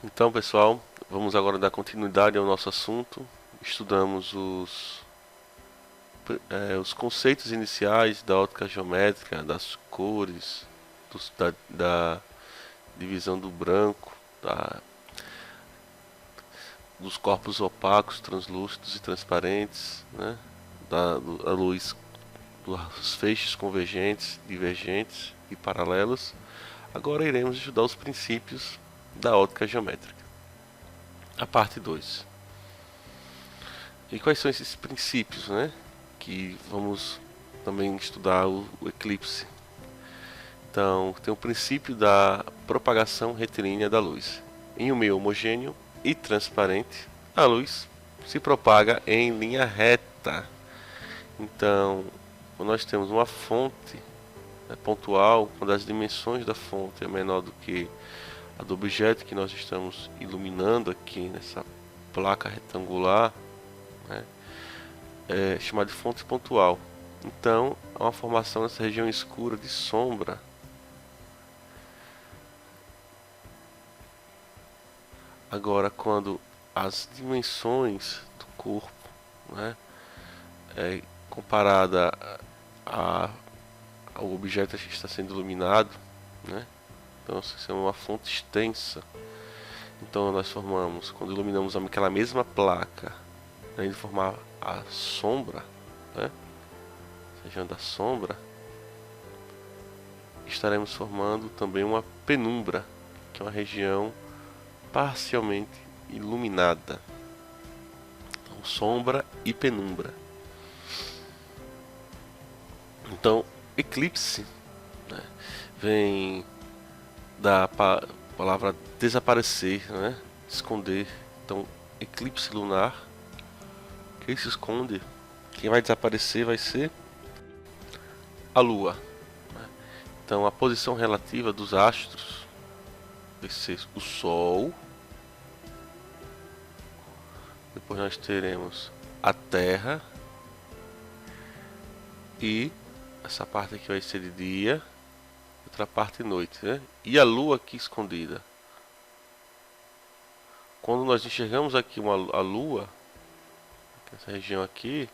Então, pessoal, vamos agora dar continuidade ao nosso assunto. Estudamos os conceitos iniciais da ótica geométrica, das cores, da divisão do branco, dos corpos opacos, translúcidos e transparentes, né? Da luz, dos feixes convergentes, divergentes e paralelos. Agora iremos estudar os princípios da ótica geométrica. A parte 2. E quais são esses princípios, né? Que vamos também estudar o eclipse. Então, tem o princípio da propagação retilínea da luz. Em um meio homogêneo e transparente, a luz se propaga em linha reta. Então, quando nós temos uma fonte pontual, quando as dimensões da fonte é menor do que a do objeto que nós estamos iluminando aqui nessa placa retangular, né, é chamada de fonte pontual. Então, há uma formação nessa região escura de sombra. Agora, quando as dimensões do corpo, né, é comparada ao objeto que está sendo iluminado, né, então isso é uma fonte extensa. Então nós formamos, quando iluminamos aquela mesma placa, além de formar a sombra, né, a região da sombra, estaremos formando também uma penumbra, que é uma região parcialmente iluminada. Então, sombra e penumbra. Então, eclipse, né, vem da palavra desaparecer, né, esconder. Então, eclipse lunar, quem se esconde, quem vai desaparecer vai ser a Lua. Então, a posição relativa dos astros vai ser o Sol. Depois nós teremos a Terra. E essa parte aqui vai ser de dia, outra parte de noite, né? E a Lua aqui escondida. Quando nós enxergamos aqui a Lua, essa região aqui,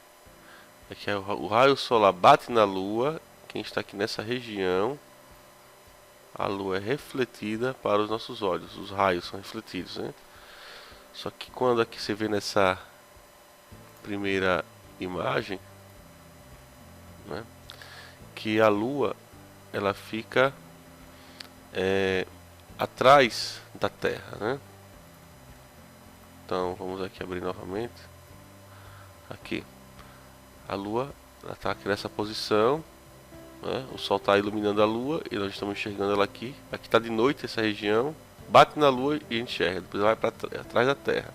é que o raio solar bate na Lua. Quem está aqui nessa região, a Lua é refletida para os nossos olhos. Os raios são refletidos, né? Só que quando aqui você vê nessa primeira imagem, né, que a Lua ela fica atrás da Terra, né? Então vamos aqui abrir novamente. Aqui a Lua está aqui nessa posição, né? O Sol está iluminando a Lua e nós estamos enxergando ela aqui. Aqui está de noite essa região, bate na Lua e enxerga. Depois vai para atrás da Terra.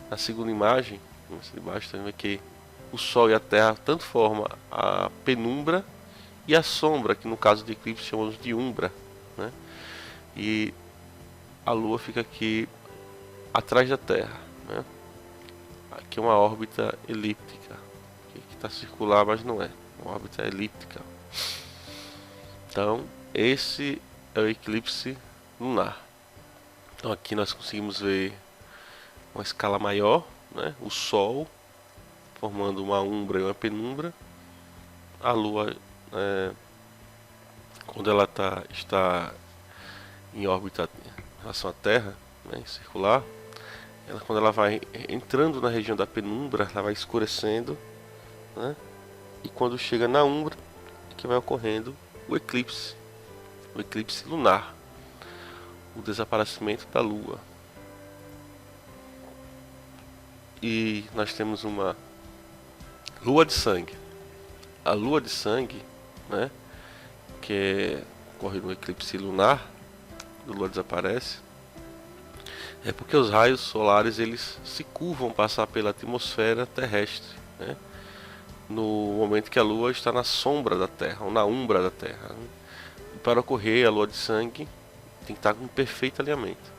Na segunda imagem, de baixo, também que o Sol e a Terra tanto formam a penumbra e a sombra, que no caso de eclipse chamamos de umbra, né? E a Lua fica aqui atrás da Terra, né? Aqui é uma órbita elíptica, que está circular, mas não é uma órbita elíptica. Então, esse é o eclipse lunar. Então, aqui nós conseguimos ver uma escala maior, né? O Sol formando uma umbra e uma penumbra. A Lua, quando ela está em órbita em relação à Terra, né, circular, quando ela vai entrando na região da penumbra, ela vai escurecendo, né, e quando chega na umbra, é que vai ocorrendo o eclipse lunar, o desaparecimento da Lua. E nós temos uma lua de sangue. A lua de sangue, né, que ocorre no eclipse lunar, a lua desaparece, é porque os raios solares eles se curvam passar pela atmosfera terrestre, né, no momento que a lua está na sombra da Terra ou na umbra da Terra, né? E para ocorrer a lua de sangue tem que estar com perfeito alinhamento.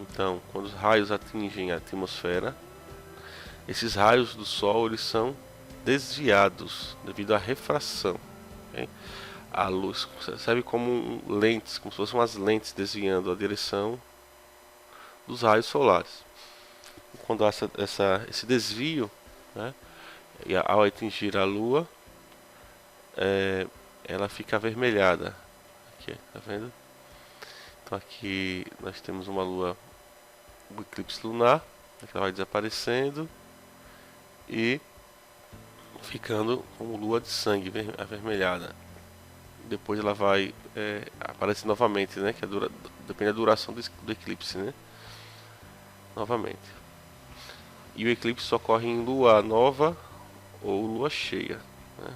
Então, quando os raios atingem a atmosfera, esses raios do Sol eles são desviados devido à refração, okay? A luz serve como lentes, como se fossem umas lentes desviando a direção dos raios solares. Quando há esse desvio, né, e ao atingir a Lua, ela fica avermelhada. Aqui, tá vendo? Então aqui nós temos uma Lua, um eclipse lunar, que ela vai desaparecendo e ficando como lua de sangue avermelhada. Depois ela vai aparecer novamente, né? Que depende da duração do eclipse, né? Novamente. E o eclipse só ocorre em lua nova ou lua cheia, né?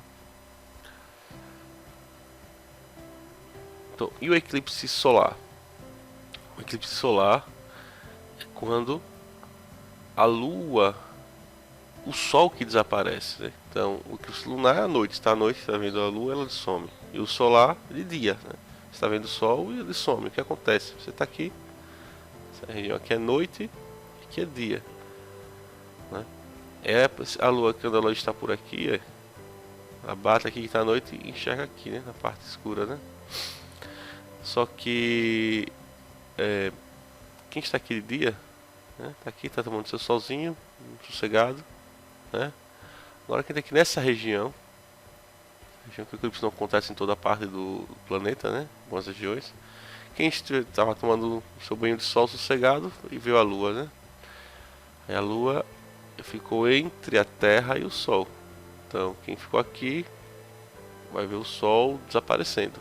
Então, e o eclipse solar? O eclipse solar é quando a lua, o sol que desaparece, né? Então, o eclipse lunar é à noite, está à noite, está vendo a lua, ela some. E o solar de dia, né? Você está vendo o sol e ele some. O que acontece? Você está aqui, essa região aqui é noite e aqui é dia, né? A lua, quando a lua está por aqui, ela bate aqui que está à noite e enxerga aqui, né? Na parte escura, né? Só que quem está aqui de dia, né? Tá aqui, está tomando seu solzinho, sossegado, né? Agora quem está aqui nessa região que o eclipse não acontece em toda parte do planeta, né? Algumas regiões. Quem estava tomando seu banho de sol sossegado e viu a lua, né? Aí a lua ficou entre a Terra e o Sol. Então quem ficou aqui vai ver o Sol desaparecendo.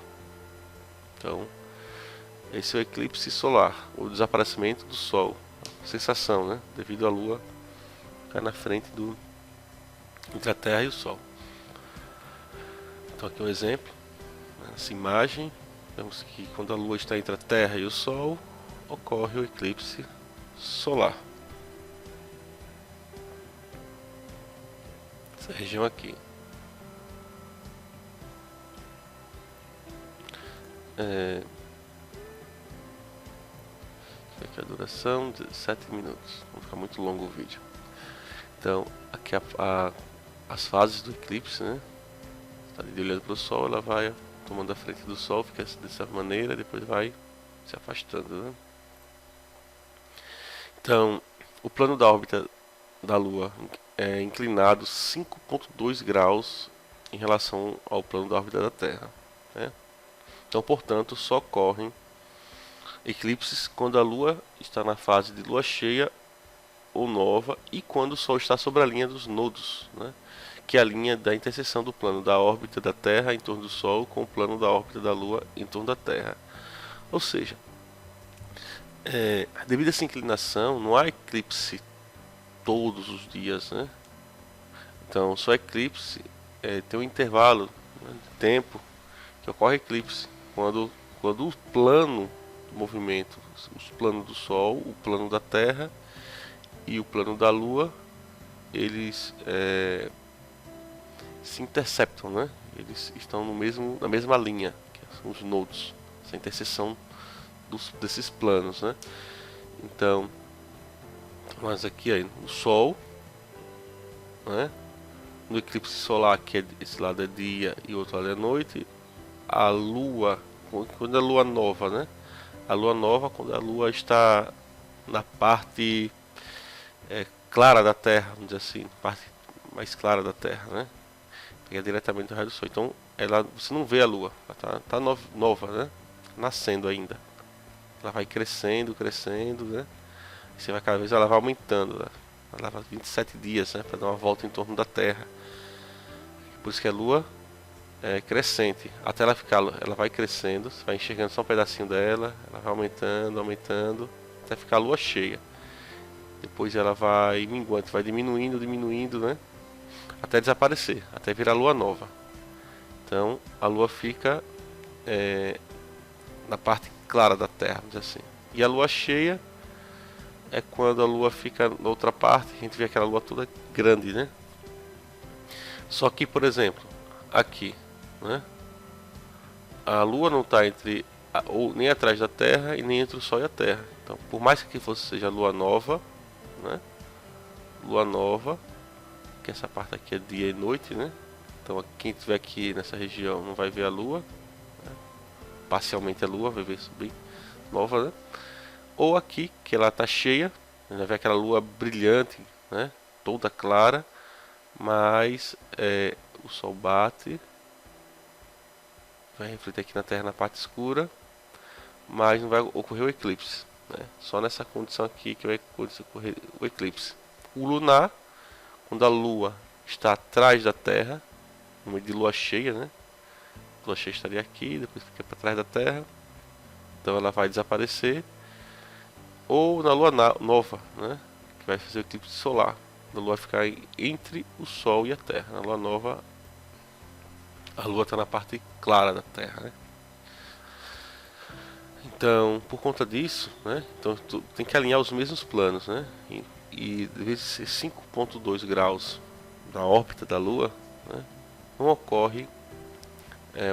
Então esse é o eclipse solar, o desaparecimento do Sol. Sensação, né? Devido à lua ficar na frente entre a Terra e o Sol. Então aqui um exemplo, nessa imagem, vemos que quando a Lua está entre a Terra e o Sol, ocorre o eclipse solar. Essa região aqui. Aqui a duração de 7 minutos, não ficar muito longo o vídeo. Então aqui as fases do eclipse, né? Está ali olhando para o Sol, ela vai tomando a frente do Sol, fica dessa maneira, depois vai se afastando, né? Então, o plano da órbita da Lua é inclinado 5,2 graus em relação ao plano da órbita da Terra, né? Então, portanto, só ocorrem eclipses quando a Lua está na fase de lua cheia ou nova e quando o Sol está sobre a linha dos nodos, né? Que é a linha da interseção do plano da órbita da Terra em torno do Sol com o plano da órbita da Lua em torno da Terra. Ou seja, devido a essa inclinação, não há eclipse todos os dias, né? Então, só eclipse tem um intervalo, né, de tempo que ocorre eclipse quando o plano do movimento, os planos do Sol, o plano da Terra e o plano da Lua, eles se interceptam, né? Eles estão na mesma linha, que são os nodos, essa interseção desses planos, né? Então, mas aqui aí, o Sol, né? No eclipse solar, que esse lado é dia e o outro lado é noite. A Lua, quando é Lua nova, né? A Lua nova, quando a Lua está na parte clara da Terra, vamos dizer assim, parte mais clara da Terra, né? Pega diretamente do raio do Sol. Então, você não vê a Lua, ela tá nova, né? Nascendo ainda. Ela vai crescendo, né? E você vai cada vez ela vai aumentando, né? Ela leva 27 dias, né? Para dar uma volta em torno da Terra. Por isso que a Lua é crescente. Até ela vai crescendo, você vai enxergando só um pedacinho dela, ela vai aumentando, até ficar a Lua cheia. Depois ela vai minguante, vai diminuindo, né? Até desaparecer, até virar Lua nova. Então a Lua fica na parte clara da Terra, vamos dizer assim. E a Lua cheia é quando a Lua fica na outra parte, a gente vê aquela Lua toda grande, né? Só que, por exemplo, aqui, né? A Lua não está nem atrás da Terra e nem entre o Sol e a Terra. Então, por mais que seja Lua nova, né? Lua nova, que essa parte aqui é dia e noite, né? Então quem estiver aqui nessa região não vai ver a Lua, né? Parcialmente a Lua, vai ver subir nova, né? ou aqui, que ela está cheia, já vê aquela lua brilhante, né, toda clara, mas o sol bate, vai refletir aqui na Terra na parte escura, mas não vai ocorrer o eclipse, né? Só nessa condição aqui que vai ocorrer o eclipse. O lunar, quando a lua está atrás da Terra, no meio de lua cheia, né? A lua cheia estaria aqui, depois fica para trás da Terra, então ela vai desaparecer. Ou na lua nova, né? Que vai fazer o eclipse solar. A lua vai ficar entre o Sol e a Terra. Na lua nova, a lua está na parte clara da Terra, né? Então, por conta disso, né? Então tem que alinhar os mesmos planos, né? E deve ser 5,2 graus da órbita da Lua, né? Não ocorre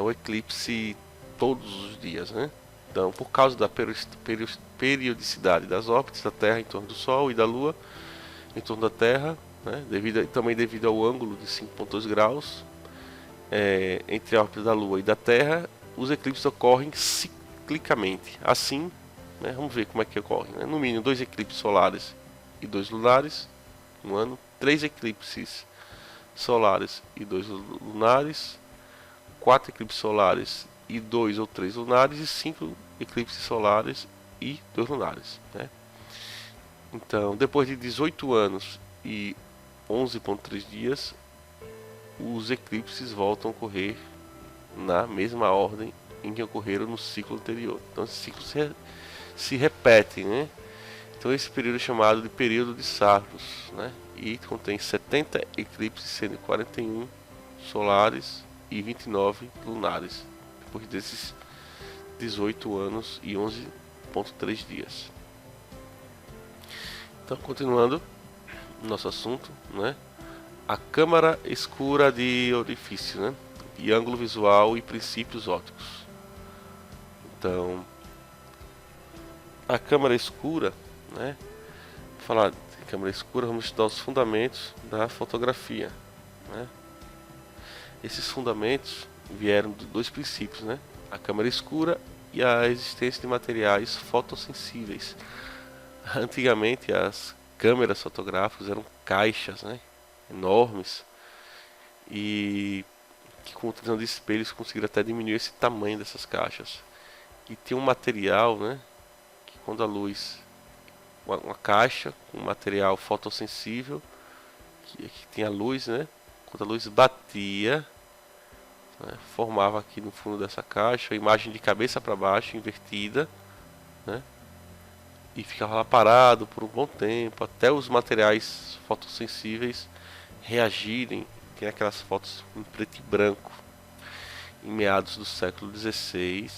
o eclipse todos os dias, né? Então, por causa da periodicidade das órbitas da Terra em torno do Sol e da Lua em torno da Terra, né? Também devido ao ângulo de 5,2 graus entre a órbita da Lua e da Terra, os eclipses ocorrem ciclicamente. Assim, né? Vamos ver como é que ocorre, né? No mínimo 2 eclipses solares e 2 lunares no ano, 3 eclipses solares e 2 lunares, 4 eclipses solares e 2 ou 3 lunares, e 5 eclipses solares e 2 lunares, né? Então, depois de 18 anos e 11,3 dias, os eclipses voltam a ocorrer na mesma ordem em que ocorreram no ciclo anterior. Então, esses ciclos se repetem, né? Então, esse período é chamado de período de Saros, né? E contém 70 eclipses, sendo 41 solares e 29 lunares, depois desses 18 anos e 11,3 dias. Então, continuando nosso assunto, né? A câmara escura de orifício, né? E ângulo visual e princípios ópticos. Então, a câmara escura, né? Para falar de câmara escura, vamos estudar os fundamentos da fotografia, né? Esses fundamentos vieram de 2 princípios, né? A câmara escura e a existência de materiais fotossensíveis. Antigamente as câmeras fotográficas eram caixas, né, enormes, e que com utilizando de espelhos conseguiram até diminuir esse tamanho dessas caixas. E tem um material, né, que quando a luz, uma caixa com material fotossensível, que tem a luz, né, quando a luz batia, né, formava aqui no fundo dessa caixa a imagem de cabeça para baixo, invertida, né, e ficava lá parado por um bom tempo, até os materiais fotossensíveis reagirem. Tem aquelas fotos em preto e branco. Em meados do século XVI,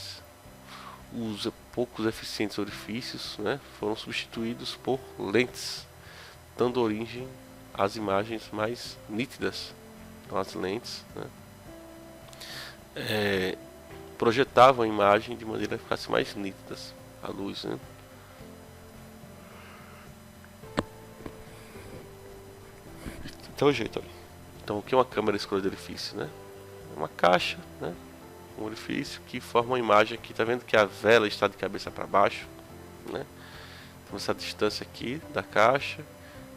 os poucos eficientes orifícios, né, foram substituídos por lentes, dando origem às imagens mais nítidas. Então, as lentes, né, projetavam a imagem de maneira que ficasse mais nítidas a luz, né? Então, o jeito, olha. Então, o que é uma câmera escura de orifício, né? Uma caixa, né? Um orifício que forma uma imagem aqui. Tá vendo que a vela está de cabeça para baixo, né? Então, essa distância aqui da caixa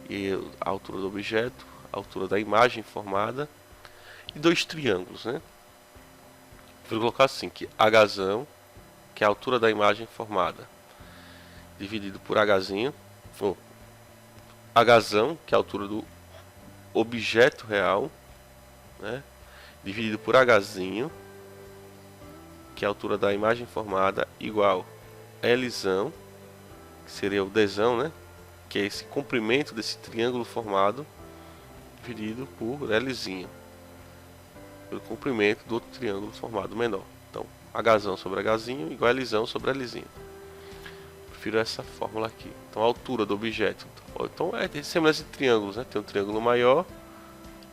e a altura do objeto, a altura da imagem formada, e 2 triângulos, né? Vou colocar assim, que Hzão, que é a altura da imagem formada, dividido por Hzinho, ou Hzão, que é a altura do objeto real, né, dividido por Hzinho, que é a altura da imagem formada, igual Lzão, que seria o Dzão, né, que é esse comprimento desse triângulo formado, dividido por Lzinho, pelo comprimento do outro triângulo formado menor. Então, Hzão sobre Hzinho igual a Lzão sobre Lzinho. Prefiro essa fórmula aqui. Então, a altura do objeto. Então, tem semelhança de triângulos, né? Tem um triângulo maior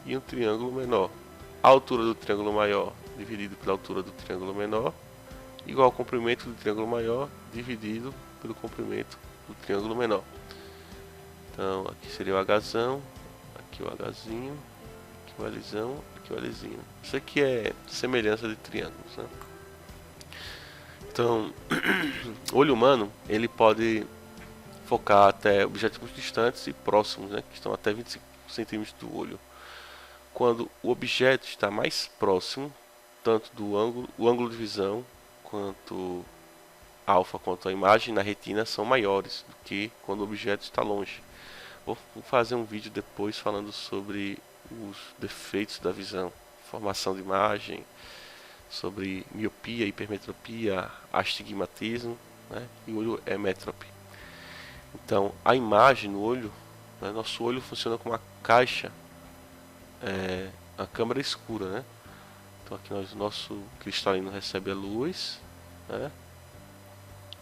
e um triângulo menor. A altura do triângulo maior dividido pela altura do triângulo menor, igual ao comprimento do triângulo maior dividido pelo comprimento do triângulo menor. Então, aqui seria o Hzão, aqui o Hzinho, aqui o Lzão, aqui o Lzinho. Isso aqui é semelhança de triângulos, né? Então, o olho humano, ele pode focar até objetos muito distantes e próximos, né, que estão até 25 centímetros do olho. Quando o objeto está mais próximo, tanto do ângulo, o ângulo de visão, quanto alfa, quanto a imagem na retina são maiores do que quando o objeto está longe. Vou fazer um vídeo depois falando sobre os defeitos da visão, formação de imagem, sobre miopia, hipermetropia, astigmatismo, né, e olho hemétrope. Então, a imagem no olho, né, nosso olho funciona como uma caixa, a câmara escura, né? Então aqui nosso cristalino recebe a luz, né?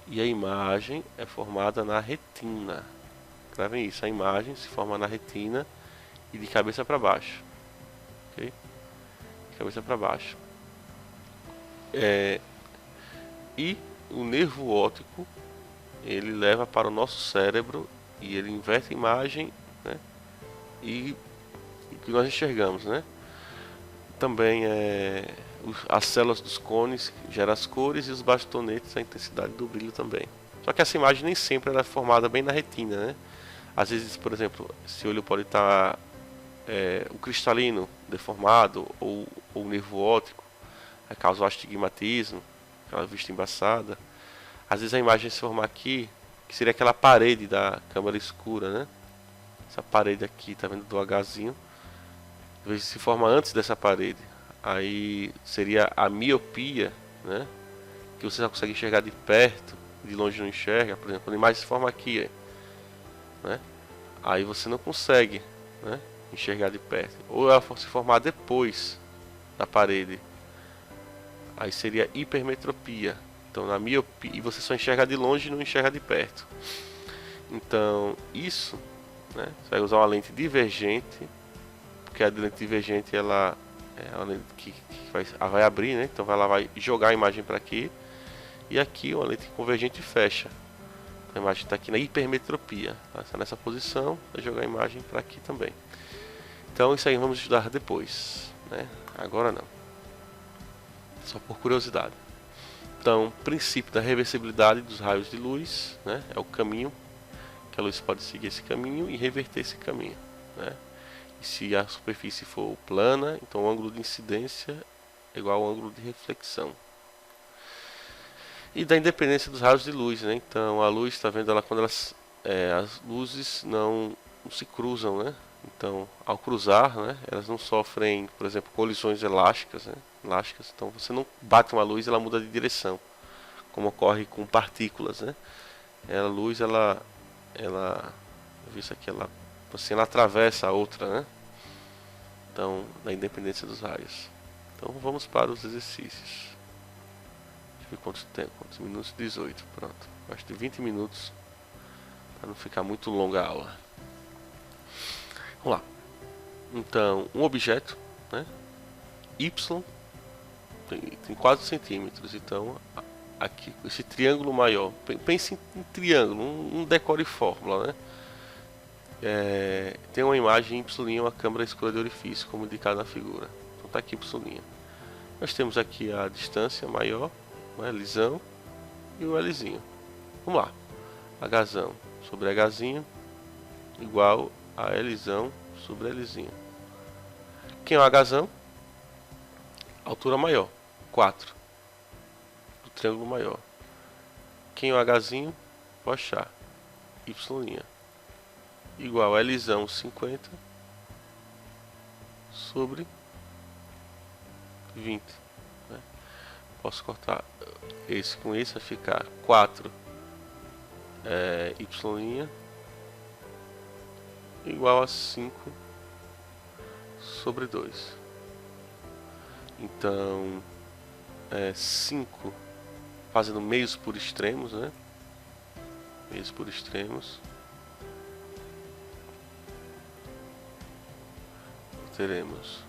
E a imagem é formada na retina. Gravem isso, a imagem se forma na retina e de cabeça para baixo, ok? De cabeça para baixo. E o nervo óptico, ele leva para o nosso cérebro e ele inverte a imagem, né? E o que nós enxergamos, né? Também as células dos cones geram as cores e os bastonetes a intensidade do brilho também. Só que essa imagem nem sempre ela é formada bem na retina, né? Às vezes, por exemplo, esse olho pode estar o cristalino deformado ou o nervo óptico, causa o astigmatismo, aquela vista embaçada. Às vezes a imagem se formar aqui, que seria aquela parede da câmara escura, né? Essa parede aqui, tá vendo do Hzinho? Às vezes se forma antes dessa parede. Aí seria a miopia, né? Que você já consegue enxergar de perto, de longe não enxerga. Por exemplo, quando a imagem se forma aqui, né? Aí você não consegue, né, enxergar de perto. Ou ela se formar depois da parede, aí seria hipermetropia. Então na miopia, e você só enxerga de longe e não enxerga de perto. Então isso, né, você vai usar uma lente divergente, porque a lente divergente ela é uma lente que vai abrir, né? Então ela vai jogar a imagem para aqui, e aqui uma lente convergente fecha. A imagem está aqui na hipermetropia, tá? Está nessa posição, vai jogar a imagem para aqui também. Então isso aí vamos estudar depois, né? Agora não, só por curiosidade. Então, princípio da reversibilidade dos raios de luz, né? É o caminho que a luz pode seguir, esse caminho e reverter esse caminho, né? E se a superfície for plana, então o ângulo de incidência é igual ao ângulo de reflexão. E da independência dos raios de luz, né? Então a luz, está vendo ela quando as luzes não se cruzam, né? Então ao cruzar, né, elas não sofrem, por exemplo, colisões elásticas, né? Elásticas. Então você não bate uma luz e ela muda de direção, como ocorre com partículas, né? A luz, ela isso aqui, ela atravessa a outra, né? Então, da independência dos raios. Então vamos para os exercícios. Quantos minutos? 18, pronto. Acho que 20 minutos para não ficar muito longa a aula. Vamos lá. Então, um objeto, né? Y tem 4 centímetros. Então, aqui esse triângulo maior. Pense em triângulo, um decore fórmula, né? Tem uma imagem Y, uma câmara escura de orifício, como indicado na figura. Então está aqui Y. Nós temos aqui a distância maior, o Lzão e o Lzinho. Vamos lá. Hzão sobre Hzinho igual a Lzão sobre Lzinho. Quem é o Hzão? Altura maior, 4. Do triângulo maior. Quem é o Hzinho? Vou achar. Y' igual a Lzão 50 sobre 20. Né? Posso cortar esse com esse, vai ficar 4 Y' igual a 5 sobre 2. Então 5 fazendo meios por extremos, né? Meios por extremos. Teremos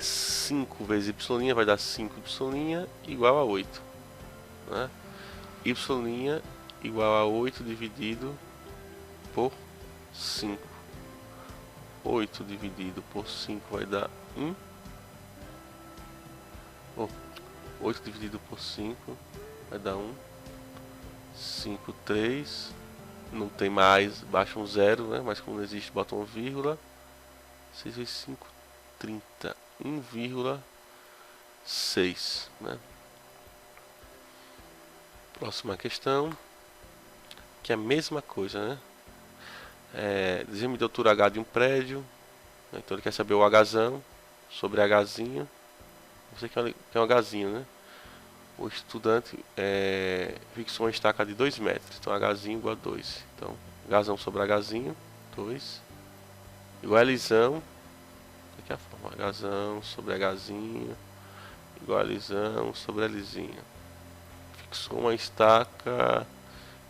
5 vezes Y' vai dar 5Y' igual a 8, né? Y' igual a 8 dividido por 5. 8 dividido por 5 vai dar 1. 8 dividido por 5 vai dar 1, 5, 3, não tem mais, baixa um 0, né? Mas como não existe, bota 1, 6 vezes 5, 30, 1,6, né? Próxima questão, que é a mesma coisa, né? Dizemos de altura H de um prédio, né? Então ele quer saber o Hzão sobre Hzinho. Você quer um Hzinho, né? O estudante fixou uma estaca de 2 metros, então Hzinho igual a 2. Então Hzão sobre Hzinho, 2, igual a Lzão, aqui é a forma, Hzão sobre Hzinho, igual a Lzão sobre Lzinho. Fixou uma estaca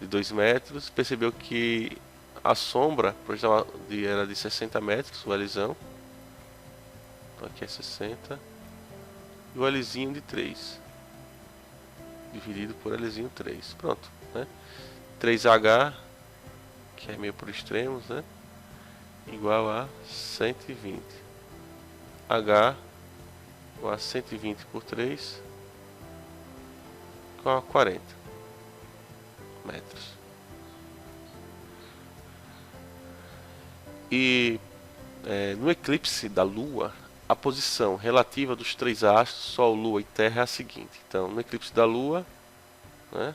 de 2 metros, percebeu que a sombra era de 60 metros, o Lzão, então aqui é 60, e o Lzinho de 3, dividido por Lzinho 3, pronto, né? 3H, que é meio por extremos, né? Igual a 120. H igual a 120 por 3, igual a 40 metros. E no eclipse da Lua, a posição relativa dos 3 astros, Sol, Lua e Terra, é a seguinte. Então, no eclipse da Lua, né?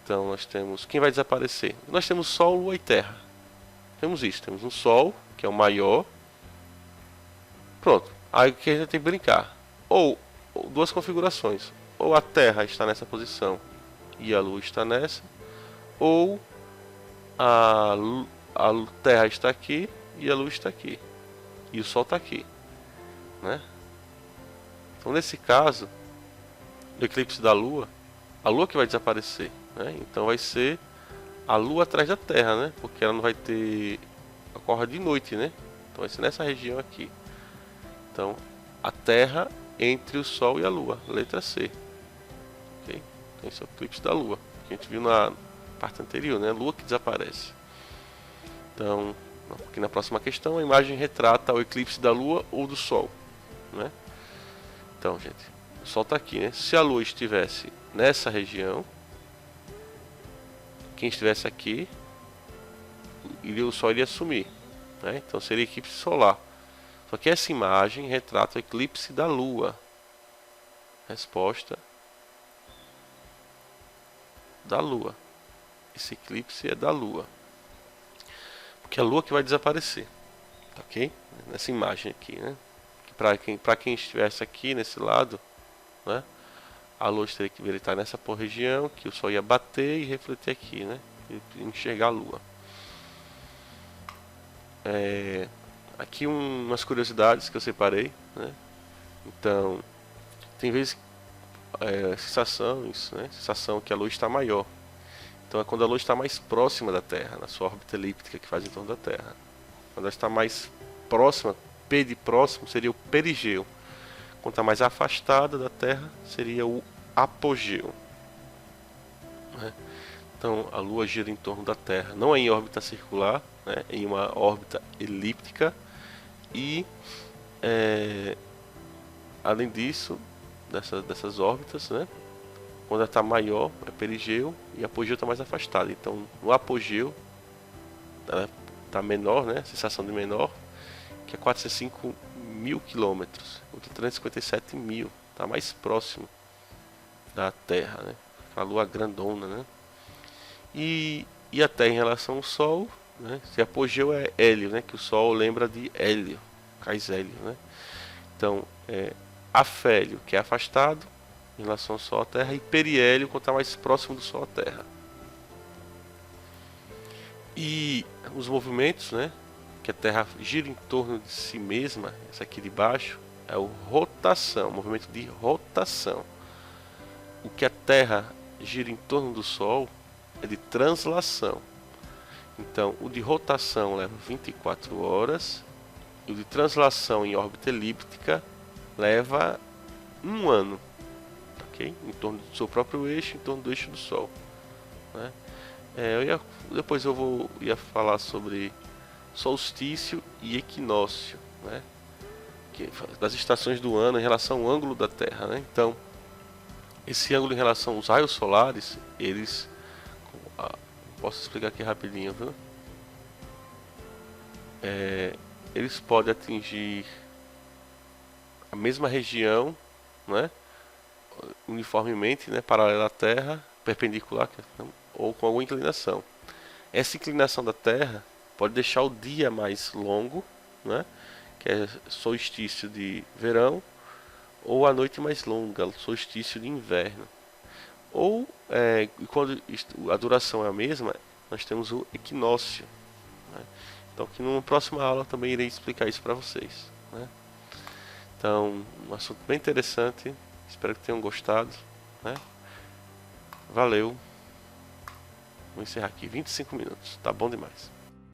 Então nós temos, quem vai desaparecer? Nós temos Sol, Lua e Terra. Temos isso, temos um Sol, que é o maior. Pronto, aí que a gente tem que brincar. Ou duas configurações. Ou a Terra está nessa posição e a Lua está nessa. Ou a Terra está aqui e a Lua está aqui. E o Sol está aqui, né? Então nesse caso, no eclipse da Lua, a Lua que vai desaparecer, né? Então vai ser a Lua atrás da Terra, né? Porque ela não vai ter, ocorre de noite, né? Então vai ser nessa região aqui. Então a Terra entre o Sol e a Lua, letra C. Ok? Então esse é o eclipse da Lua, que a gente viu na parte anterior, né? Lua que desaparece. Então aqui na próxima questão, a imagem retrata o eclipse da Lua ou do Sol, né? Então, gente, o Sol está aqui, né? Se a Lua estivesse nessa região, quem estivesse aqui, o Sol iria sumir, né? Então seria eclipse solar. Só que essa imagem retrata o eclipse da Lua. Resposta da Lua. Esse eclipse é da Lua. Porque é a Lua que vai desaparecer, ok? Nessa imagem aqui, né? Para quem estivesse aqui nesse lado, né? A Lua teria que estar nessa região, que o Sol ia bater e refletir aqui, né? E enxergar a Lua. Aqui umas curiosidades que eu separei, né? Então, tem vezes sensações, né? Sensação que a Lua está maior. Então é quando a Lua está mais próxima da Terra, na sua órbita elíptica que faz em torno da Terra. Quando ela está mais próxima, P de próximo seria o perigeu. Quando está mais afastada da Terra, seria o apogeu. Né? Então a Lua gira em torno da Terra, não é em órbita circular, né? Em uma órbita elíptica. E além disso, dessas órbitas, né? Quando ela está maior, é perigeu, e apogeu está mais afastado. Então, no apogeu, ela está menor, né? Sensação de menor, que é 405 mil quilômetros, contra 357 mil. Está mais próximo da Terra, né? A Lua grandona, né? E a Terra em relação ao Sol, né? Se apogeu é hélio, né? Que o Sol lembra de hélio, cais hélio, né? Então, afélio, que é afastado em relação ao Sol à Terra, e periélio, quando está mais próximo do Sol à Terra. E os movimentos, né, que a Terra gira em torno de si mesma, essa aqui de baixo, é o rotação, movimento de rotação. O que a Terra gira em torno do Sol é de translação. Então, o de rotação leva 24 horas, e o de translação em órbita elíptica leva 1 ano. Em torno do seu próprio eixo, em torno do eixo do Sol, né? Depois eu ia falar sobre solstício e equinócio, né? Das estações do ano em relação ao ângulo da Terra, né? Então, Esse ângulo em relação aos raios solares, eles... Posso explicar aqui rapidinho, viu? Eles podem atingir a mesma região, né? Uniformemente, né? Paralela à Terra, perpendicular, ou com alguma inclinação. Essa inclinação da Terra pode deixar o dia mais longo, né? Que é solstício de verão, ou a noite mais longa, solstício de inverno. Ou, quando a duração é a mesma, nós temos o equinócio, né? Então, que numa próxima aula também irei explicar isso para vocês, né? Então, um assunto bem interessante. Espero que tenham gostado, né? Valeu. Vou encerrar aqui 25 minutos. Tá bom demais.